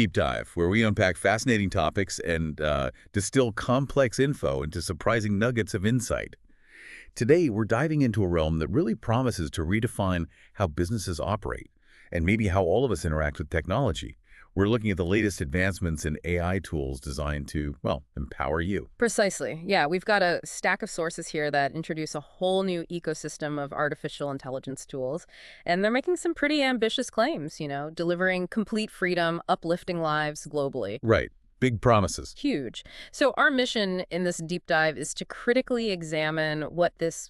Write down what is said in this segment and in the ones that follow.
Deep Dive, where we unpack fascinating topics and distill complex info into surprising nuggets of insight. Today, we're diving into a realm that really promises to redefine how businesses operate and maybe how all of us interact with technology. We're looking at the latest advancements in AI tools designed to, well, empower you. Precisely. Yeah, we've got a stack of sources here that introduce a whole new ecosystem of artificial intelligence tools. And they're making some pretty ambitious claims, delivering complete freedom, uplifting lives globally. Right. Big promises. Huge. So our mission in this deep dive is to critically examine what this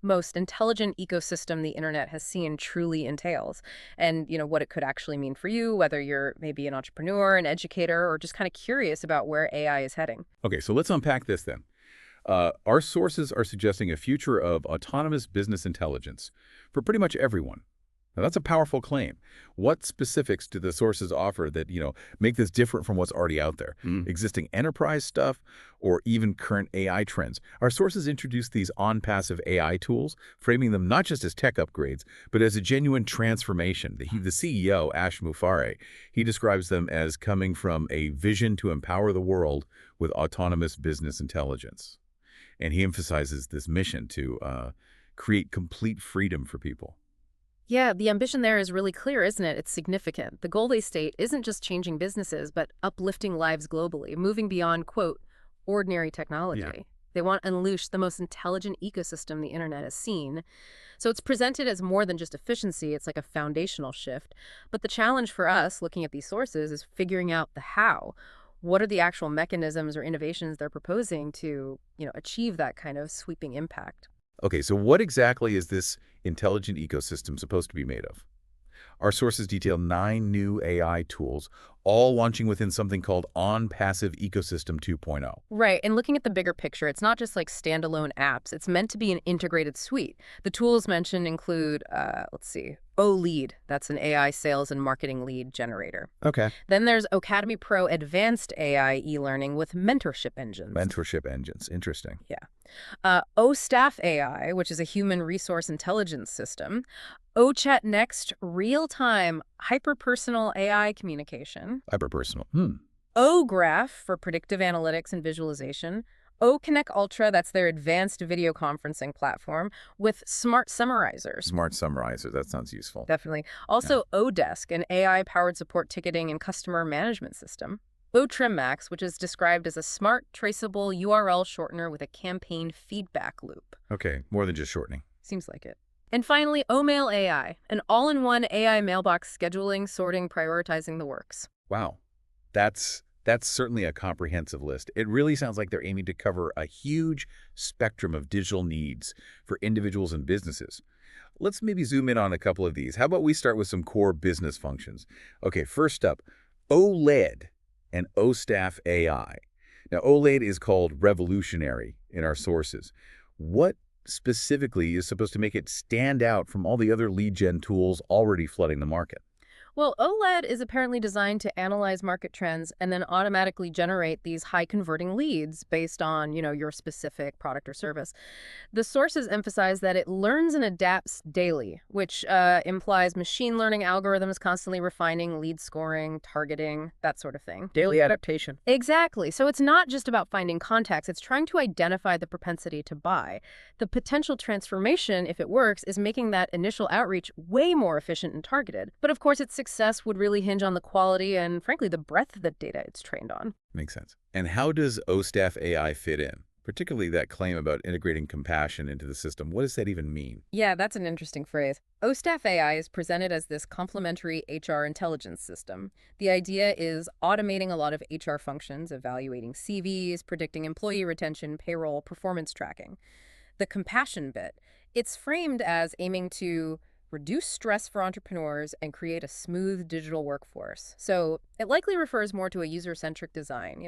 most intelligent ecosystem the internet has seen truly entails, and what it could actually mean for you, whether you're maybe an entrepreneur, an educator, or just kind of curious about where AI is heading. Okay, so let's unpack this then. Our sources are suggesting a future of autonomous business intelligence for pretty much everyone. Now, that's a powerful claim. What specifics do the sources offer that, make this different from what's already out there? Existing enterprise stuff or even current AI trends? Our sources introduce these OnPassive AI tools, framing them not just as tech upgrades, but as a genuine transformation. The CEO, Ash Mufareh, he describes them as coming from a vision to empower the world with autonomous business intelligence. And he emphasizes this mission to create complete freedom for people. Yeah, the ambition there is really clear, isn't it? It's significant. The goal they state isn't just changing businesses, but uplifting lives globally, moving beyond, quote, ordinary technology. Yeah. They want to unleash the most intelligent ecosystem the internet has seen. So it's presented as more than just efficiency. It's like a foundational shift. But the challenge for us, looking at these sources, is figuring out the how. What are the actual mechanisms or innovations they're proposing to, achieve that kind of sweeping impact? Okay, so what exactly is this intelligent ecosystem supposed to be made of? Our sources detail 9 new AI tools, all launching within something called OnPassive Ecosystem 2.0. Right. And looking at the bigger picture, it's not just like standalone apps. It's meant to be an integrated suite. The tools mentioned include, OLead. That's an AI sales and marketing lead generator. Okay. Then there's Academy Pro Advanced AI e-learning with mentorship engines. Mentorship engines. Interesting. Yeah. OStaff AI, which is a human resource intelligence system. OChat Next real-time hyper-personal AI communication. Hyperpersonal. OGraph for predictive analytics and visualization. OConnect Ultra, that's their advanced video conferencing platform with smart summarizers. Smart summarizer. That sounds useful. Definitely. Also, Odesk, an AI-powered support ticketing and customer management system. OTrim Max, which is described as a smart, traceable URL shortener with a campaign feedback loop. Okay, more than just shortening. Seems like it. And finally, OMail AI, an all-in-one AI mailbox scheduling, sorting, prioritizing the works. Wow. That's certainly a comprehensive list. It really sounds like they're aiming to cover a huge spectrum of digital needs for individuals and businesses. Let's maybe zoom in on a couple of these. How about we start with some core business functions? Okay, first up, OLED and OStaff AI. Now, OLED is called revolutionary in our sources. What specifically is supposed to make it stand out from all the other lead gen tools already flooding the market? Well, OLED is apparently designed to analyze market trends and then automatically generate these high-converting leads based on, your specific product or service. The sources emphasize that it learns and adapts daily, which implies machine learning algorithms constantly refining lead scoring, targeting, that sort of thing. Daily adaptation. Exactly. So it's not just about finding contacts. It's trying to identify the propensity to buy. The potential transformation, if it works, is making that initial outreach way more efficient and targeted. But of course, its success would really hinge on the quality and, frankly, the breadth of the data it's trained on. Makes sense. And how does OStaff AI fit in? Particularly that claim about integrating compassion into the system. What does that even mean? Yeah, that's an interesting phrase. OStaff AI is presented as this complementary HR intelligence system. The idea is automating a lot of HR functions, evaluating CVs, predicting employee retention, payroll, performance tracking. The compassion bit, it's framed as aiming to reduce stress for entrepreneurs and create a smooth digital workforce. So it likely refers more to a user-centric design,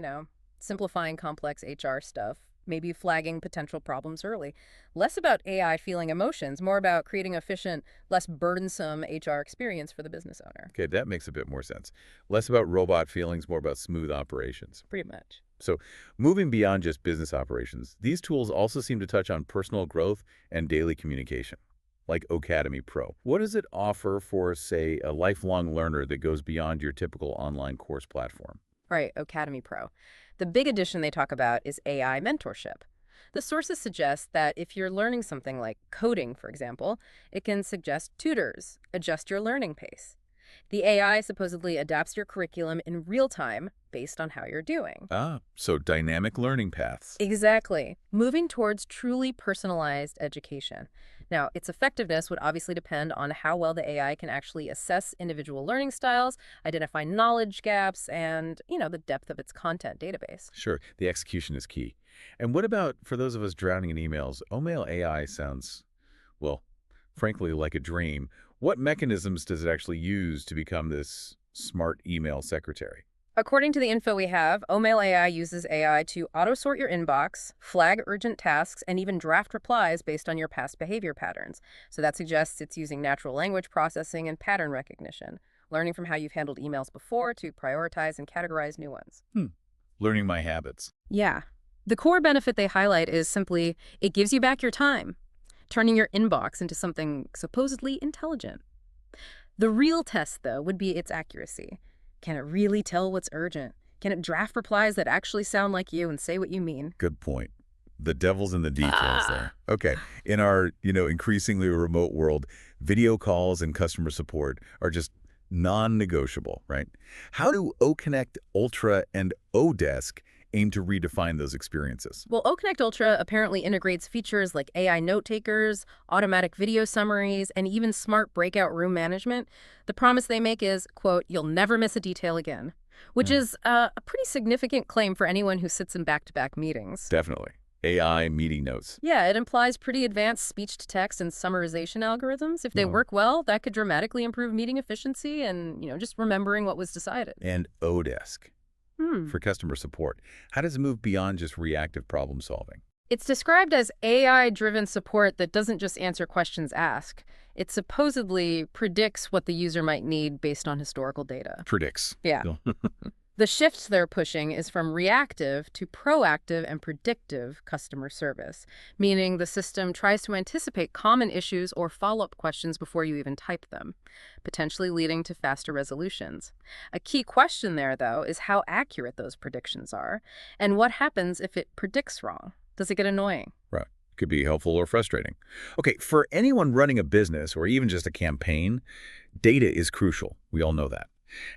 simplifying complex HR stuff, maybe flagging potential problems early. Less about AI feeling emotions, more about creating efficient, less burdensome HR experience for the business owner. Okay, that makes a bit more sense. Less about robot feelings, more about smooth operations. Pretty much. So moving beyond just business operations, these tools also seem to touch on personal growth and daily communication. like Academy Pro. What does it offer for, say, a lifelong learner that goes beyond your typical online course platform? Right, Academy Pro. The big addition they talk about is AI mentorship. The sources suggest that if you're learning something like coding, for example, it can suggest tutors, adjust your learning pace. The AI supposedly adapts your curriculum in real time based on how you're doing. Ah, so dynamic learning paths. Exactly. Moving towards truly personalized education. Now, its effectiveness would obviously depend on how well the AI can actually assess individual learning styles, identify knowledge gaps, and, the depth of its content database. Sure, the execution is key. And what about for those of us drowning in emails? Omail AI sounds, well, frankly, like a dream. What mechanisms does it actually use to become this smart email secretary? According to the info we have, Omail AI uses AI to auto-sort your inbox, flag urgent tasks, and even draft replies based on your past behavior patterns. So that suggests it's using natural language processing and pattern recognition, learning from how you've handled emails before to prioritize and categorize new ones. Learning my habits. Yeah. The core benefit they highlight is simply it gives you back your time, turning your inbox into something supposedly intelligent. The real test, though, would be its accuracy. Can it really tell what's urgent? Can it draft replies that actually sound like you and say what you mean? Good point. The devil's in the details there. Okay. In our, increasingly remote world, video calls and customer support are just non-negotiable, right? How do OConnect Ultra and Odesk aim to redefine those experiences? Well, OConnect Ultra apparently integrates features like AI note takers, automatic video summaries, and even smart breakout room management. The promise they make is, quote, "You'll never miss a detail again," which is a pretty significant claim for anyone who sits in back-to-back meetings. Definitely. AI meeting notes. Yeah, it implies pretty advanced speech-to-text and summarization algorithms. If they work well, that could dramatically improve meeting efficiency and, just remembering what was decided. And Odesk for customer support. How does it move beyond just reactive problem solving? It's described as AI-driven support that doesn't just answer questions asked. It supposedly predicts what the user might need based on historical data. Predicts. Yeah. The shift they're pushing is from reactive to proactive and predictive customer service, meaning the system tries to anticipate common issues or follow-up questions before you even type them, potentially leading to faster resolutions. A key question there, though, is how accurate those predictions are, and what happens if it predicts wrong. Does it get annoying? Right. Could be helpful or frustrating. Okay, for anyone running a business or even just a campaign, data is crucial. We all know that.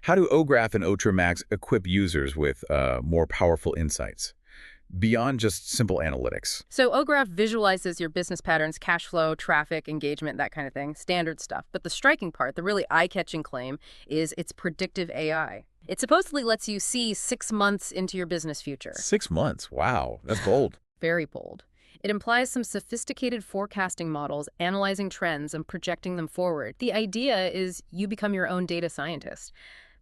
How do OGraph and OtraMax equip users with more powerful insights beyond just simple analytics? So OGraph visualizes your business patterns, cash flow, traffic, engagement, that kind of thing, standard stuff. But the striking part, the really eye-catching claim, is its predictive AI. It supposedly lets you see 6 months into your business future. 6 months? Wow, that's bold. Very bold. It implies some sophisticated forecasting models, analyzing trends and projecting them forward. The idea is you become your own data scientist.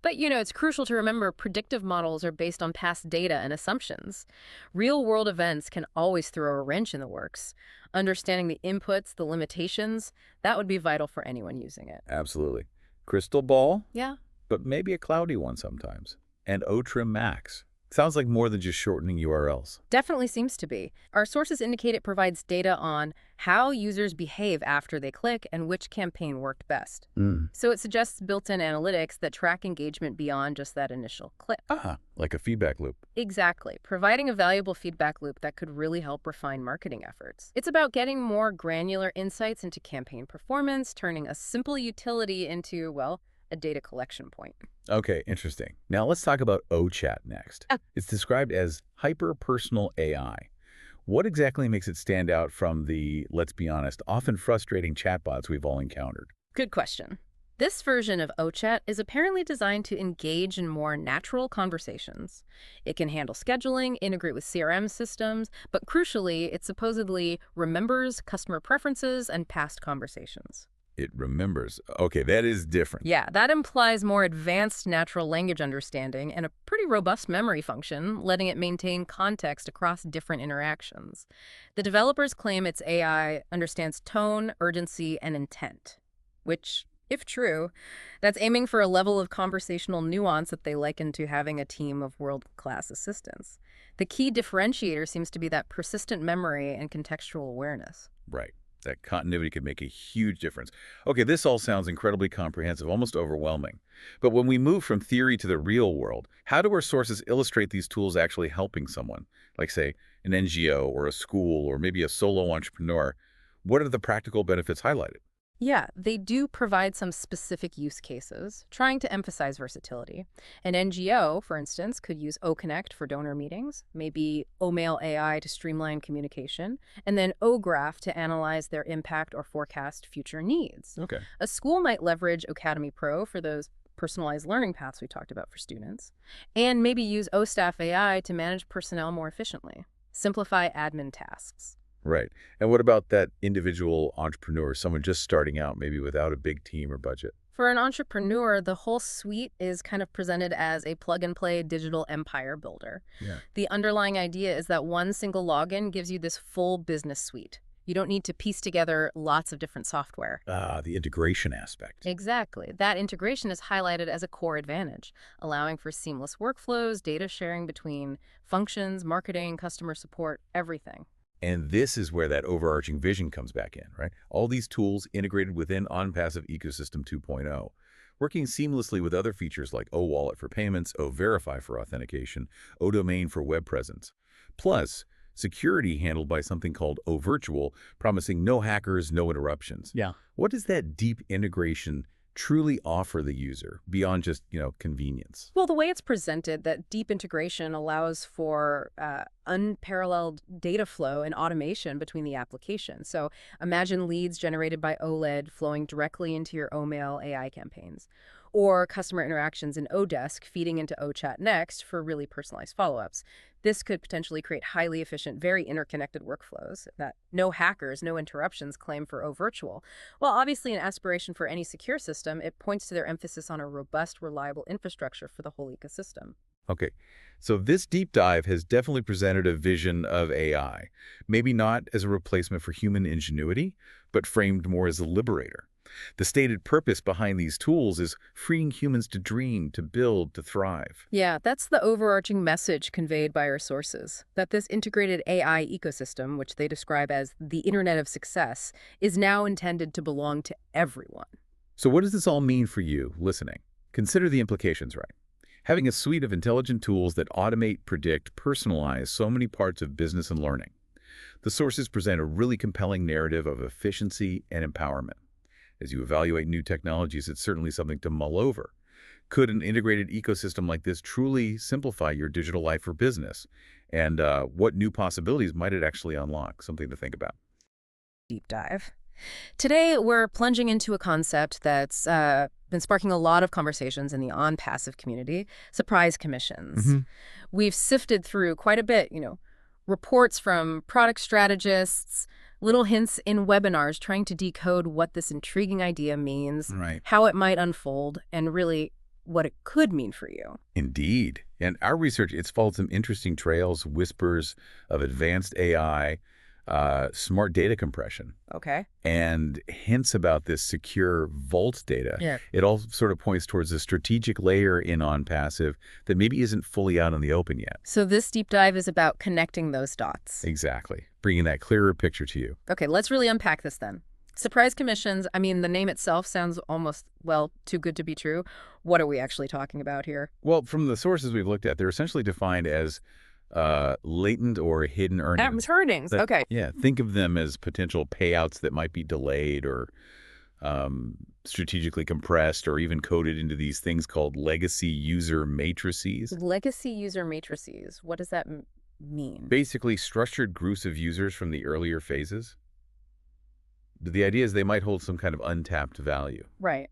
But, it's crucial to remember predictive models are based on past data and assumptions. Real-world events can always throw a wrench in the works. Understanding the inputs, the limitations, that would be vital for anyone using it. Absolutely. Crystal ball? Yeah. But maybe a cloudy one sometimes. And OtraMax. Sounds like more than just shortening URLs. Definitely seems to be. Our sources indicate it provides data on how users behave after they click and which campaign worked best. So it suggests built-in analytics that track engagement beyond just that initial click. Like a feedback loop. Exactly, providing a valuable feedback loop that could really help refine marketing efforts. It's about getting more granular insights into campaign performance, turning a simple utility into, well, a data collection point. Okay, interesting. Now let's talk about OChat next. It's described as hyper-personal AI. What exactly makes it stand out from the, let's be honest, often frustrating chatbots we've all encountered? Good question. This version of OChat is apparently designed to engage in more natural conversations. It can handle scheduling, integrate with CRM systems, but crucially, it supposedly remembers customer preferences and past conversations. It remembers. Okay, that is different. Yeah, that implies more advanced natural language understanding and a pretty robust memory function, letting it maintain context across different interactions. The developers claim its AI understands tone, urgency, and intent, which, if true, that's aiming for a level of conversational nuance that they liken to having a team of world-class assistants. The key differentiator seems to be that persistent memory and contextual awareness. Right. That continuity could make a huge difference. Okay, this all sounds incredibly comprehensive, almost overwhelming. But when we move from theory to the real world, how do our sources illustrate these tools actually helping someone? Like, say, an NGO or a school or maybe a solo entrepreneur. What are the practical benefits highlighted? Yeah, they do provide some specific use cases, trying to emphasize versatility. An NGO, for instance, could use OConnect for donor meetings, maybe OMail AI to streamline communication, and then OGraph to analyze their impact or forecast future needs. Okay. A school might leverage Academy Pro for those personalized learning paths we talked about for students, and maybe use OStaff AI to manage personnel more efficiently, simplify admin tasks. Right. And what about that individual entrepreneur, someone just starting out, maybe without a big team or budget? For an entrepreneur, the whole suite is kind of presented as a plug-and-play digital empire builder. Yeah. The underlying idea is that one single login gives you this full business suite. You don't need to piece together lots of different software. Ah, the integration aspect. Exactly. That integration is highlighted as a core advantage, allowing for seamless workflows, data sharing between functions, marketing, customer support, everything. And this is where that overarching vision comes back in, right? All these tools integrated within OnPassive Ecosystem 2.0, working seamlessly with other features like OWallet for payments, OVerify for authentication, ODomain for web presence. Plus, security handled by something called OVirtual, promising no hackers, no interruptions. Yeah. What does that deep integration truly offer the user beyond just, convenience? Well, the way it's presented, that deep integration allows for unparalleled data flow and automation between the applications. So imagine leads generated by OLED flowing directly into your OMail AI campaigns, or customer interactions in Odesk feeding into OChat Next for really personalized follow-ups. This could potentially create highly efficient, very interconnected workflows that no hackers, no interruptions claim for OVirtual. Well, obviously, an aspiration for any secure system, it points to their emphasis on a robust, reliable infrastructure for the whole ecosystem. Okay, so this deep dive has definitely presented a vision of AI, maybe not as a replacement for human ingenuity, but framed more as a liberator. The stated purpose behind these tools is freeing humans to dream, to build, to thrive. Yeah, that's the overarching message conveyed by our sources, that this integrated AI ecosystem, which they describe as the Internet of Success, is now intended to belong to everyone. So what does this all mean for you, listening? Consider the implications, right? Having a suite of intelligent tools that automate, predict, personalize so many parts of business and learning. The sources present a really compelling narrative of efficiency and empowerment. As you evaluate new technologies, it's certainly something to mull over. Could an integrated ecosystem like this truly simplify your digital life or business? And what new possibilities might it actually unlock? Something to think about. Deep dive. Today, we're plunging into a concept that's been sparking a lot of conversations in the OnPassive community, surprise commissions. We've sifted through quite a bit, reports from product strategists, little hints in webinars trying to decode what this intriguing idea means, Right. how it might unfold, and really what it could mean for you. Indeed. And our research, it's followed some interesting trails, whispers of advanced AI, smart data compression, Okay. and hints about this secure vault data. Yeah. It all sort of points towards a strategic layer in OnPassive that maybe isn't fully out in the open yet. So this deep dive is about connecting those dots. Exactly. Bringing that clearer picture to you. Okay, let's really unpack this then. Surprise commissions, I mean, the name itself sounds almost, well, too good to be true. What are we actually talking about here? Well, from the sources we've looked at, they're essentially defined as latent or hidden earnings. Earnings, That- okay. Yeah, think of them as potential payouts that might be delayed or strategically compressed or even coded into these things called legacy user matrices. Legacy user matrices, what does that mean? Basically, structured groups of users from the earlier phases. The idea is they might hold some kind of untapped value. Right.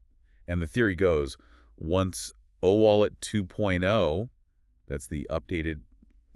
And the theory goes, once OWallet 2.0, that's the updated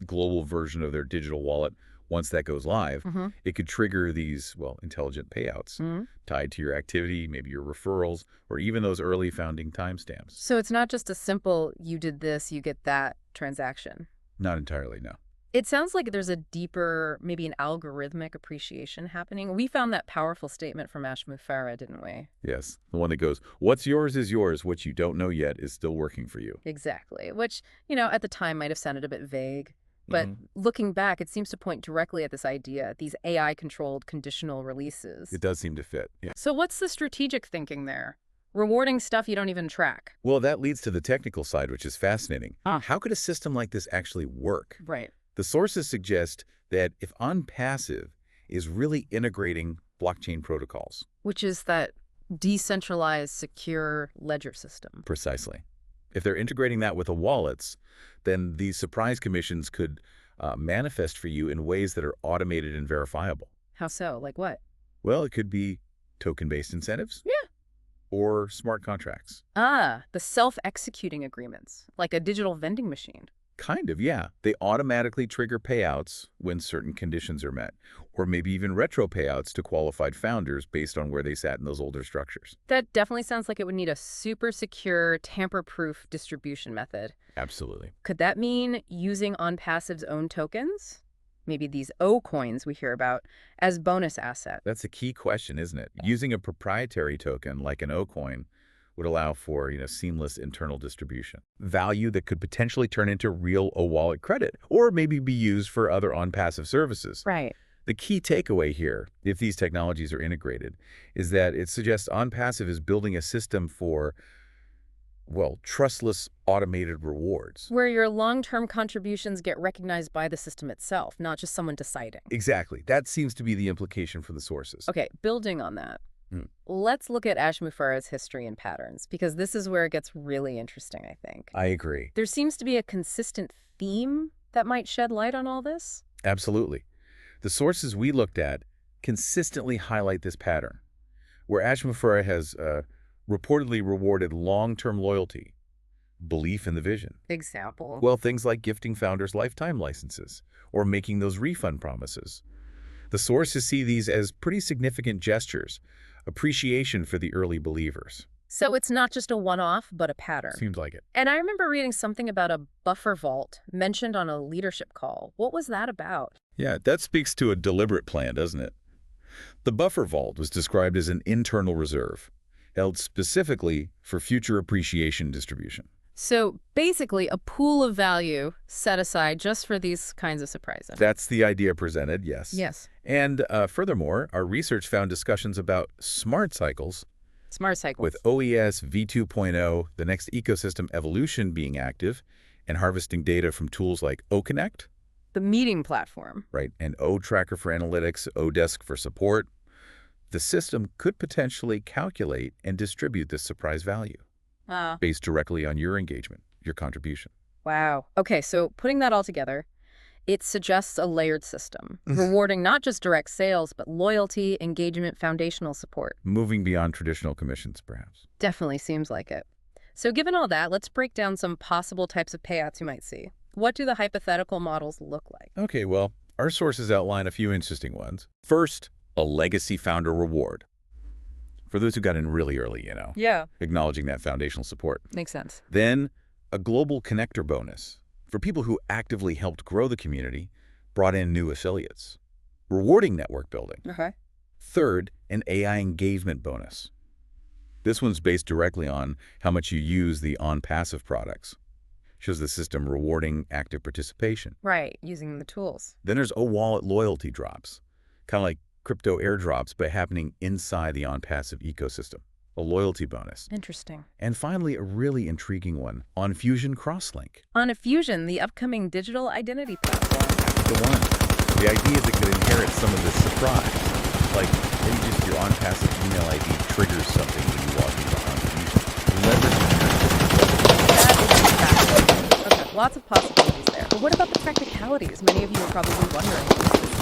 global version of their digital wallet, once that goes live, it could trigger these, intelligent payouts tied to your activity, maybe your referrals, or even those early founding timestamps. So it's not just a simple, you did this, you get that transaction. Not entirely, no. It sounds like there's a deeper, maybe an algorithmic appreciation happening. We found that powerful statement from Ash Mufareh, didn't we? Yes, the one that goes, what's yours is yours, what you don't know yet is still working for you. Exactly. Which, at the time might have sounded a bit vague. But looking back, it seems to point directly at this idea, these AI-controlled conditional releases. It does seem to fit. Yeah. So what's the strategic thinking there? Rewarding stuff you don't even track. Well, that leads to the technical side, which is fascinating. Ah. How could a system like this actually work? Right. The sources suggest that if OnPassive is really integrating blockchain protocols. Which is that decentralized, secure ledger system. Precisely. If they're integrating that with the wallets, then these surprise commissions could manifest for you in ways that are automated and verifiable. How so? Like what? Well, it could be token-based incentives. Yeah. Or smart contracts. Ah, the self-executing agreements, like a digital vending machine. Kind of, yeah. They automatically trigger payouts when certain conditions are met, or maybe even retro payouts to qualified founders based on where they sat in those older structures. That definitely sounds like it would need a super secure, tamper-proof distribution method. Absolutely. Could that mean using OnPassive's own tokens? Maybe these O coins we hear about as bonus asset. That's a key question, isn't it? Using a proprietary token like an O coin would allow for, seamless internal distribution. Value that could potentially turn into real O-wallet credit, or maybe be used for other OnPassive services. Right. The key takeaway here, if these technologies are integrated, is that it suggests OnPassive is building a system for, well, trustless automated rewards. Where your long-term contributions get recognized by the system itself, not just someone deciding. Exactly. That seems to be the implication from the sources. Okay, building on that, let's look at Ashmufara's history and patterns, because this is where it gets really interesting, I think. I agree. There seems to be a consistent theme that might shed light on all this. Absolutely. The sources we looked at consistently highlight this pattern, where Ashmufara has reportedly rewarded long-term loyalty, belief in the vision. Example? Well, things like gifting founders lifetime licenses or making those refund promises. The sources see these as pretty significant gestures, appreciation for the early believers. So it's not just a one-off, but a pattern. Seems like it. And I remember reading something about a buffer vault mentioned on a leadership call. What was that about? Yeah, that speaks to a deliberate plan, doesn't it? The buffer vault was described as an internal reserve, held specifically for future appreciation distribution. So basically a pool of value set aside just for these kinds of surprises. That's the idea presented, yes. Yes. And furthermore, our research found discussions about smart cycles Smart cycles. with OES v2.0, the next ecosystem evolution being active, and harvesting data from tools like OConnect, the meeting platform. right, and OTracker for analytics, ODesk for support. The system could potentially calculate and distribute this surprise value based directly on your engagement, your contribution. Wow. Okay, so putting that all together, it suggests a layered system, rewarding not just direct sales, but loyalty, engagement, foundational support. Moving beyond traditional commissions, perhaps. Definitely seems like it. So given all that, let's break down some possible types of payouts you might see. What do the hypothetical models look like? Okay, well, our sources outline a few interesting ones. First, a legacy founder reward. For those who got in really early, Yeah. acknowledging that foundational support. Makes sense. Then, a global connector bonus for people who actively helped grow the community, brought in new affiliates. Rewarding network building. Okay. Third, an AI engagement bonus. This one's based directly on how much you use the OnPassive products. Shows the system rewarding active participation. Right, using the tools. Then there's O-wallet loyalty drops, kind of like crypto airdrops, but happening inside the OnPassive ecosystem. A loyalty bonus. Interesting. And finally, a really intriguing one, OnFusion Crosslink. OnFusion, the upcoming digital identity platform. That's the one. The idea is it could inherit some of this surprise. Like, maybe just your OnPassive email ID triggers something when you log into OnFusion. Leveraging Okay, lots of possibilities there. But what about the practicalities? Many of you are probably wondering.